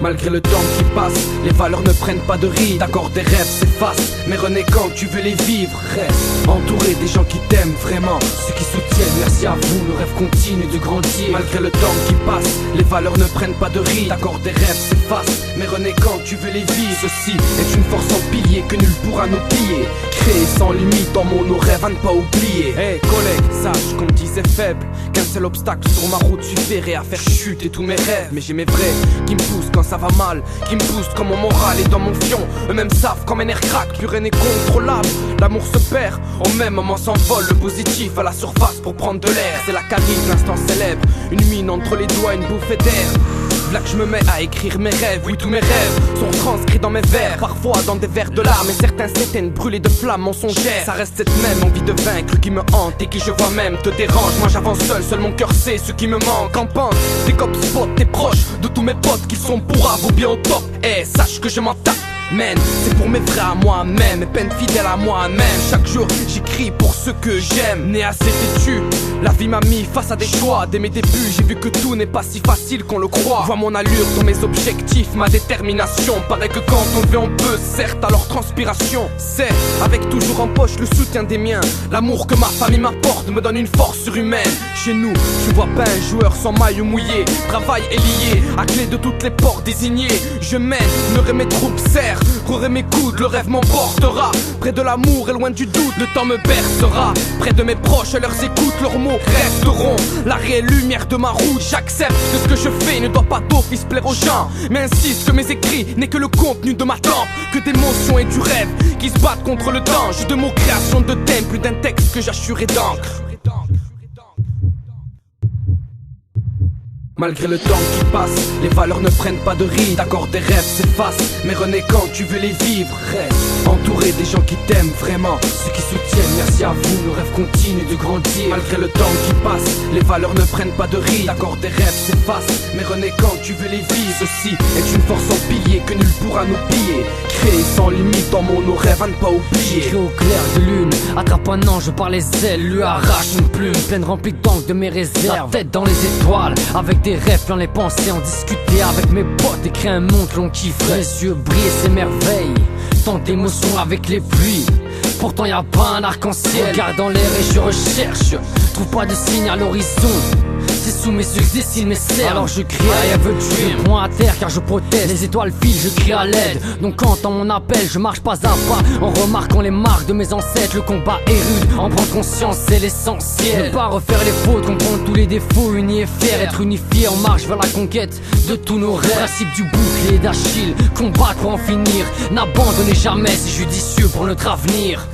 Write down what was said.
Malgré le temps qui passe, les valeurs ne prennent pas de rides. D'accord, des rêves s'effacent, mais renaît quand tu veux les vivre. Reste entouré des gens qui t'aiment vraiment, ceux qui soutiennent, merci à vous, le rêve continue de grandir. Malgré le temps qui passe, les valeurs ne prennent pas de rides. D'accord, des rêves s'effacent, mais renaît quand tu veux les vivre. Ceci est une force en pilier que nul pourra nous piller. Créer sans limite en mots nos rêves à ne pas oublier. Hey collègue, sache qu'on me disait faible, qu'un seul obstacle sur ma route suffirait à faire chuter tous mes rêves. Mais j'ai mes vrais qui me poussent quand ça va mal, qui me boostent quand mon moral est dans mon fion. Eux-mêmes savent quand mes nerfs craquent, plus rien n'est contrôlable. L'amour se perd, au même moment s'envole le positif à la surface pour prendre de l'air. C'est la qu'arrive l'instant célèbre, une mine entre les doigts, une bouffée d'air. Là que je me mets à écrire mes rêves, oui tous mes rêves sont transcrits dans mes vers, parfois dans des vers de larmes, et certains s'éteignent brûlés de flammes mensongères. Ça reste cette même envie de vaincre qui me hante et qui je vois même te dérange. Moi j'avance seul mon cœur sait ce qui me manque. En pente, des cops spot, t'es proche de tous mes potes qui sont pourraves ou bien au top. Eh sache que je m'en tape. Man, c'est pour mes frères à moi-même, mes peines fidèles à moi-même. Chaque jour j'écris pour ceux que j'aime. Né assez têtu, la vie m'a mis face à des choix. Dès mes débuts j'ai vu que tout n'est pas si facile qu'on le croit. Vois mon allure dans mes objectifs, ma détermination. Paraît que quand on veut on peut, certes alors transpiration. C'est avec toujours en poche le soutien des miens. L'amour que ma famille m'apporte me donne une force surhumaine. Chez nous, tu vois pas un joueur sans maillot mouillé. Travail est lié, à clé de toutes les portes désignées. Je mène, n'aurai mes troupes serrent. Courir mes coudes, le rêve m'emportera. Près de l'amour et loin du doute, le temps me bercera. Près de mes proches, leurs écoutes, leurs mots resteront la réelle lumière de ma route. J'accepte que ce que je fais ne doit pas d'office plaire aux gens, mais insiste que mes écrits n'est que le contenu de ma lampe. Que d'émotions et du rêve qui se battent contre le temps. J'ai de mots, création de thèmes, plus d'un texte que j'assurais d'encre. Malgré le temps qui passe, les valeurs ne prennent pas de rides. D'accord, des rêves s'effacent, mais renaît quand tu veux les vivre. Reste entouré des gens qui t'aiment vraiment, ceux qui soutiennent, merci à vous, le rêve continue de grandir. Malgré le temps qui passe, les valeurs ne prennent pas de rides. D'accord, des rêves s'effacent, mais renaît quand tu veux les vivre. Ceci est une force en pilier que nul pourra nous piller. Créer sans limite en mots nos rêves à ne pas oublier. J'écris au clair de lune, attrape un ange par les ailes, lui arrache une plume pleine remplie d'encre de mes réserves. La tête dans les étoiles, avec des rêves plein les pensées, en discuter avec mes potes et créer un monde que l'on kifferait. Les yeux brillent, s'émerveillent, tant d'émotions avec les pluies. Pourtant y'a pas un arc-en-ciel. Regarde dans l'air et je recherche, trouve pas de signe à l'horizon. C'est sous mes yeux que je dessine mes cerfs. Alors je crie I have a dream, point à terre car je proteste. Les étoiles filent, je crie à l'aide. Donc quand entend mon appel, je marche pas à pas, en remarquant les marques de mes ancêtres. Le combat est rude, en prendre conscience c'est l'essentiel. Ne pas refaire les fautes, comprendre tous les défauts, unis et fiers. Être unifié en marche vers la conquête de tous nos rêves. Principe du bouclier d'Achille, combattre pour en finir. N'abandonnez jamais, c'est judicieux pour notre avenir.